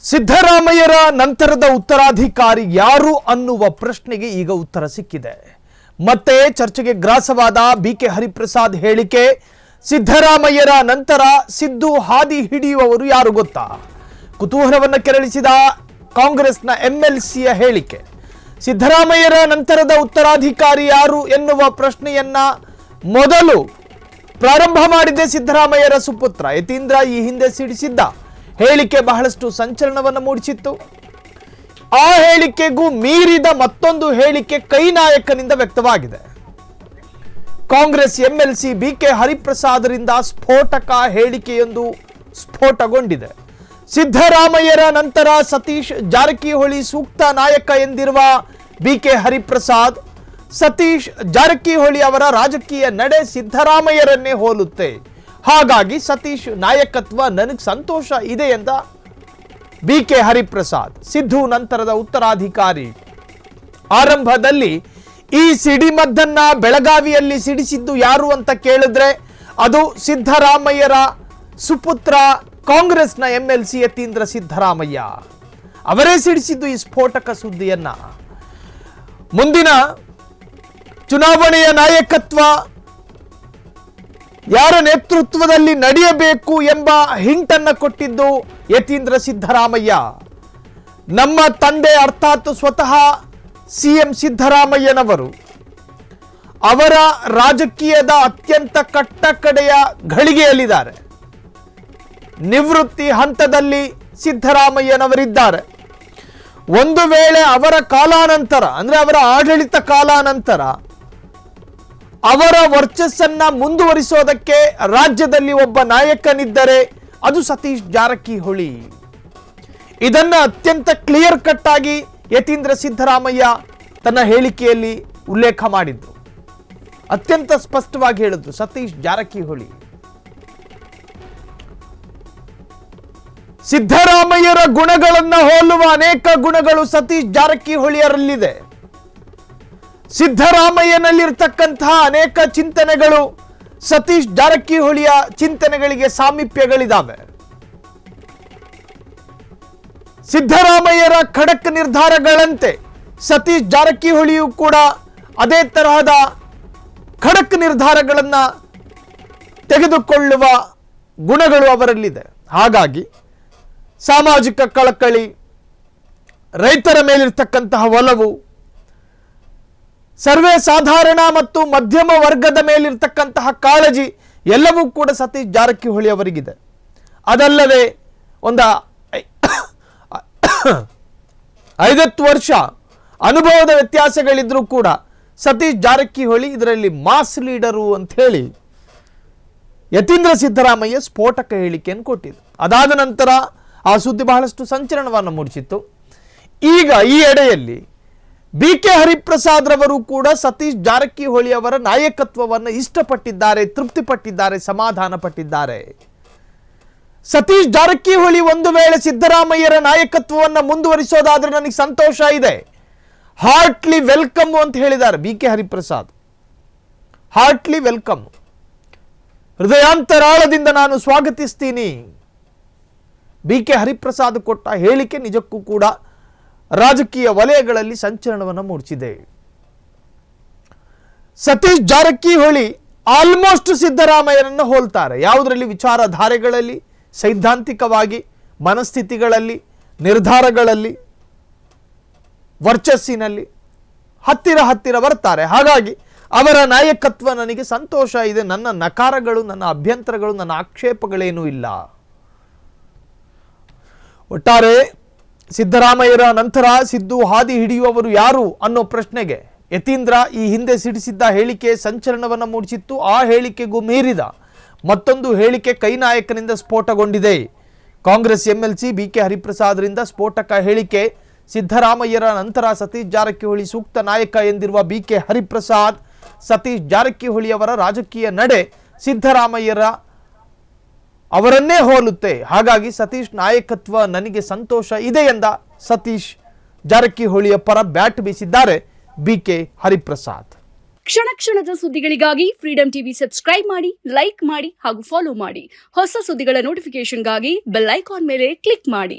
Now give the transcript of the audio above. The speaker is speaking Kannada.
ಸಿದ್ದರಾಮಯ್ಯರ ನಂತರದ ಉತ್ತರಾಧಿಕಾರಿ ಯಾರು ಅನ್ನುವ ಪ್ರಶ್ನೆಗೆ ಈಗ ಉತ್ತರ ಸಿಕ್ಕಿದೆ. ಮತ್ತೆ ಚರ್ಚೆಗೆ ಗ್ರಾಸವಾದ ಬಿಕೆ ಹರಿಪ್ರಸಾದ್ ಹೇಳಿಕೆ, ಸಿದ್ದರಾಮಯ್ಯರ ನಂತರ ಸಿದ್ದು ಹಾದಿ ಹಿಡಿಯುವವರು ಯಾರು ಗೊತ್ತಾ? ಕುತೂಹಲವನ್ನು ಕೆರಳಿಸಿದ ಕಾಂಗ್ರೆಸ್ನ ಎಂಎಲ್ಸಿಯ ಹೇಳಿಕೆ. ಸಿದ್ದರಾಮಯ್ಯರ ನಂತರದ ಉತ್ತರಾಧಿಕಾರಿ ಯಾರು ಎನ್ನುವ ಪ್ರಶ್ನೆಯನ್ನ ಮೊದಲು ಪ್ರಾರಂಭ ಮಾಡಿದ್ದೆ ಸಿದ್ದರಾಮಯ್ಯರ ಸುಪುತ್ರ ಯತೀಂದ್ರ ಈ ಹಿಂದೆ ಸಿಡಿಸಿದ್ದ ಹೇಳಿಕೆ ಬಹಳಷ್ಟು ಸಂಚಲನವನ್ನು ಮೂಡಿಸಿತ್ತು. ಆ ಹೇಳಿಕೆಗೂ ಮೀರಿದ ಮತ್ತೊಂದು ಹೇಳಿಕೆ ಕೈ ನಾಯಕನಿಂದ ವ್ಯಕ್ತವಾಗಿದೆ. ಕಾಂಗ್ರೆಸ್ ಎಂಎಲ್ಸಿ ಬಿಕೆ ಹರಿಪ್ರಸಾದರಿಂದ ಸ್ಫೋಟಕ ಹೇಳಿಕೆಯೊಂದು ಸ್ಫೋಟಗೊಂಡಿದೆ. ಸಿದ್ದರಾಮಯ್ಯರ ನಂತರ ಸತೀಶ್ ಜಾರಕಿಹೊಳಿ ಸೂಕ್ತ ನಾಯಕ ಎಂದಿರುವ ಬಿಕೆ ಹರಿಪ್ರಸಾದ್, ಸತೀಶ್ ಜಾರಕಿಹೊಳಿ ಅವರ ರಾಜಕೀಯ ನಡೆ ಸಿದ್ದರಾಮಯ್ಯರನ್ನೇ ಹೋಲುತ್ತೆ, ಹಾಗಾಗಿ ಸತೀಶ್ ನಾಯಕತ್ವ ನನಗೆ ಸಂತೋಷ ಇದೆ ಎಂದ ಬಿಕೆ ಹರಿಪ್ರಸಾದ್. ಸಿದ್ದು ನಂತರದ ಉತ್ತರಾಧಿಕಾರಿ. ಆರಂಭದಲ್ಲಿ ಈ ಸಿಡಿಮದ್ದನ್ನ ಬೆಳಗಾವಿಯಲ್ಲಿ ಸಿಡಿಸಿದ್ದು ಯಾರು ಅಂತ ಕೇಳಿದ್ರೆ ಅದು ಸಿದ್ದರಾಮಯ್ಯರ ಸುಪುತ್ರ ಕಾಂಗ್ರೆಸ್ನ ಎಂಎಲ್ಸಿ ಯತೀಂದ್ರ ಸಿದ್ದರಾಮಯ್ಯ ಅವರೇ ಸಿಡಿಸಿದ್ದು ಈ ಸ್ಫೋಟಕ ಸುದ್ದಿಯನ್ನ. ಮುಂದಿನ ಚುನಾವಣೆಯ ನಾಯಕತ್ವ ಯಾರ ನೇತೃತ್ವದಲ್ಲಿ ನಡೆಯಬೇಕು ಎಂಬ ಹಿಂಟನ್ನು ಕೊಟ್ಟಿದ್ದು ಯತೀಂದ್ರ ಸಿದ್ದರಾಮಯ್ಯ. ನಮ್ಮ ತಂದೆ ಅರ್ಥಾತ್ ಸ್ವತಃ ಸಿಎಂ ಸಿದ್ದರಾಮಯ್ಯನವರು ಅವರ ರಾಜಕೀಯದ ಅತ್ಯಂತ ಕಟ್ಟಕಡೆಯ ಘಳಿಗೆಯಲ್ಲಿದ್ದಾರೆ. ನಿವೃತ್ತಿ ಹಂತದಲ್ಲಿ ಸಿದ್ದರಾಮಯ್ಯನವರಿದ್ದಾರೆ. ಒಂದು ವೇಳೆ ಅವರ ಕಾಲಾನಂತರ ಅಂದ್ರೆ ಅವರ ಆಡಳಿತ ಕಾಲಾನಂತರ ಅವರ ವರ್ಚಸ್ಸನ್ನ ಮುಂದುವರಿಸೋದಕ್ಕೆ ರಾಜ್ಯದಲ್ಲಿ ಒಬ್ಬ ನಾಯಕನಿದ್ದರೆ ಅದು ಸತೀಶ್ ಜಾರಕಿಹೊಳಿ. ಇದನ್ನ ಅತ್ಯಂತ ಕ್ಲಿಯರ್ ಕಟ್ ಆಗಿ ಯತೀಂದ್ರ ಸಿದ್ದರಾಮಯ್ಯ ತನ್ನ ಹೇಳಿಕೆಯಲ್ಲಿ ಉಲ್ಲೇಖ ಮಾಡಿದ್ರು. ಅತ್ಯಂತ ಸ್ಪಷ್ಟವಾಗಿ ಹೇಳಿದ್ರು, ಸತೀಶ್ ಜಾರಕಿಹೊಳಿ. ಸಿದ್ದರಾಮಯ್ಯರ ಗುಣಗಳನ್ನ ಹೋಲುವ ಅನೇಕ ಗುಣಗಳು ಸತೀಶ್ ಜಾರಕಿಹೊಳಿಯರಲ್ಲಿದೆ. ಸಿದ್ದರಾಮಯ್ಯನಲ್ಲಿರ್ತಕ್ಕಂತಹ ಅನೇಕ ಚಿಂತನೆಗಳು ಸತೀಶ್ ಜಾರಕಿಹೊಳಿಯ ಚಿಂತನೆಗಳಿಗೆ ಸಾಮೀಪ್ಯಗಳಿದ್ದಾವೆ. ಸಿದ್ದರಾಮಯ್ಯರ ಖಡಕ್ ನಿರ್ಧಾರಗಳಂತೆ ಸತೀಶ್ ಜಾರಕಿಹೊಳಿಯು ಕೂಡ ಅದೇ ತರಹದ ಖಡಕ್ ನಿರ್ಧಾರಗಳನ್ನು ತೆಗೆದುಕೊಳ್ಳುವ ಗುಣಗಳು ಅವರಲ್ಲಿದೆ. ಹಾಗಾಗಿ ಸಾಮಾಜಿಕ ಕಳಕಳಿ, ರೈತರ ಮೇಲಿರ್ತಕ್ಕಂತಹ ಒಲವು, ಸರ್ವೇ ಸಾಧಾರಣ ಮತ್ತು ಮಧ್ಯಮ ವರ್ಗದ ಮೇಲಿರ್ತಕ್ಕಂತಹ ಕಾಳಜಿ ಎಲ್ಲವೂ ಕೂಡ ಸತೀಶ್ ಜಾರಕಿಹೊಳಿ ಅವರಿಗಿದೆ. ಅದಲ್ಲದೆ ಒಂದು 50 ವರ್ಷ ಅನುಭವದ ವ್ಯತ್ಯಾಸಗಳಿದ್ರೂ ಕೂಡ ಸತೀಶ್ ಜಾರಕಿಹೊಳಿ ಇದರಲ್ಲಿ ಮಾಸ್ ಲೀಡರು ಅಂತ ಹೇಳಿ ಯತೀಂದ್ರ ಸಿದ್ದರಾಮಯ್ಯ ಸ್ಫೋಟಕ ಹೇಳಿಕೆಯನ್ನು ಕೊಟ್ಟಿದ್ದು. ಅದಾದ ನಂತರ ಆ ಸುದ್ದಿ ಬಹಳಷ್ಟು ಸಂಚಲನವನ್ನು ಮೂಡಿಸಿತ್ತು. ಈಗ ಈ ಎಡೆಯಲ್ಲಿ ಬಿಕೆ ಹರಿಪ್ರಸಾದ್ ರವರು ಕೂಡ ಸತೀಶ್ ಜಾರಕಿಹೊಳಿ ಅವರ ನಾಯಕತ್ವವನ್ನು ಇಷ್ಟಪಟ್ಟಿದ್ದಾರೆ, ತೃಪ್ತಿಪಟ್ಟಿದ್ದಾರೆ, ಸಮಾಧಾನ ಪಟ್ಟಿದ್ದಾರೆ. ಸತೀಶ್ ಜಾರಕಿಹೊಳಿ ಒಂದು ವೇಳೆ ಸಿದ್ದರಾಮಯ್ಯರ ನಾಯಕತ್ವವನ್ನು ಮುಂದುವರಿಸೋದಾದ್ರೆ ನನಗೆ ಸಂತೋಷ ಇದೆ, ಹಾರ್ಟ್ಲಿ ವೆಲ್ಕಮ್ ಅಂತ ಹೇಳಿದ್ದಾರೆ ಬಿಕೆ ಹರಿಪ್ರಸಾದ್. ಹಾರ್ಟ್ಲಿ ವೆಲ್ಕಮ್, ಹೃದಯಾಂತರಾಳದಿಂದ ನಾನು ಸ್ವಾಗತಿಸ್ತೀನಿ. ಬಿಕೆ ಹರಿಪ್ರಸಾದ್ ಕೊಟ್ಟ ಹೇಳಿಕೆ ನಿಜಕ್ಕೂ ಕೂಡ ರಾಜಕೀಯ ವಲಯಗಳಲ್ಲಿ ಸಂಚಲನವನ್ನು ಮೂಡಿಸಿದೆ. ಸತೀಶ್ ಜಾರಕಿಹೊಳಿ ಆಲ್ಮೋಸ್ಟ್ ಸಿದ್ದರಾಮಯ್ಯನನ್ನು ಹೋಲ್ತಾರೆ. ಯಾವುದರಲ್ಲಿ? ವಿಚಾರಧಾರೆಗಳಲ್ಲಿ, ಸೈದ್ಧಾಂತಿಕವಾಗಿ, ಮನಸ್ಥಿತಿಗಳಲ್ಲಿ, ನಿರ್ಧಾರಗಳಲ್ಲಿ, ವರ್ಚಸ್ಸಿನಲ್ಲಿ ಹತ್ತಿರ ಬರ್ತಾರೆ. ಹಾಗಾಗಿ ಅವರ ನಾಯಕತ್ವ ನನಗೆ ಸಂತೋಷ ಇದೆ. ನನ್ನ ನಕಾರಗಳು, ನನ್ನ ಅಭ್ಯಂತರಗಳು, ನನ್ನ ಆಕ್ಷೇಪಗಳೇನೂ ಇಲ್ಲ. ಒಟ್ಟಾರೆ ಸಿದ್ದರಾಮಯ್ಯರ ನಂತರ ಸಿದ್ದು ಹಾದಿ ಹಿಡಿಯುವವರು ಯಾರು ಅನ್ನೋ ಪ್ರಶ್ನೆಗೆ ಯತೀಂದ್ರ ಈ ಹಿಂದೆ ಸಿಡಿಸಿದ್ದ ಹೇಳಿಕೆ ಸಂಚಲನವನ್ನು ಮೂಡಿಸಿತ್ತು. ಆ ಹೇಳಿಕೆಗೂ ಮೀರಿದ ಮತ್ತೊಂದು ಹೇಳಿಕೆ ಕೈ ನಾಯಕನಿಂದ ಸ್ಫೋಟಗೊಂಡಿದೆ. ಕಾಂಗ್ರೆಸ್ ಎಂಎಲ್ಸಿ ಬಿಕೆ ಹರಿಪ್ರಸಾದ್ರಿಂದ ಸ್ಫೋಟಕ ಹೇಳಿಕೆ. ಸಿದ್ದರಾಮಯ್ಯರ ನಂತರ ಸತೀಶ್ ಜಾರಕಿಹೊಳಿ ಸೂಕ್ತ ನಾಯಕ ಎಂದಿರುವ ಬಿಕೆ ಹರಿಪ್ರಸಾದ್, ಸತೀಶ್ ಜಾರಕಿಹೊಳಿ ಅವರ ರಾಜಕೀಯ ನಡೆ ಸಿದ್ದರಾಮಯ್ಯರ ಅವರನ್ನೇ ಹೋಲುತ್ತೆ, ಹಾಗಾಗಿ ಸತೀಶ್ ನಾಯಕತ್ವ ನನಗೆ ಸಂತೋಷ ಇದೆ ಎಂದ ಸತೀಶ್ ಜಾರಕಿಹೊಳಿಯ ಪರ ಬ್ಯಾಟ್ ಬೀಸಿದ್ದಾರೆ ಬಿಕೆ ಹರಿಪ್ರಸಾದ್. ಕ್ಷಣ ಕ್ಷಣದ ಸುದ್ದಿಗಳಿಗಾಗಿ ಫ್ರೀಡಂ ಟಿವಿ ಸಬ್ಸ್ಕ್ರೈಬ್ ಮಾಡಿ, ಲೈಕ್ ಮಾಡಿ ಹಾಗೂ ಫಾಲೋ ಮಾಡಿ. ಹೊಸ ಸುದ್ದಿಗಳ ನೋಟಿಫಿಕೇಶನ್ಗಾಗಿ ಬೆಲ್ ಐಕಾನ್ ಮೇಲೆ ಕ್ಲಿಕ್ ಮಾಡಿ.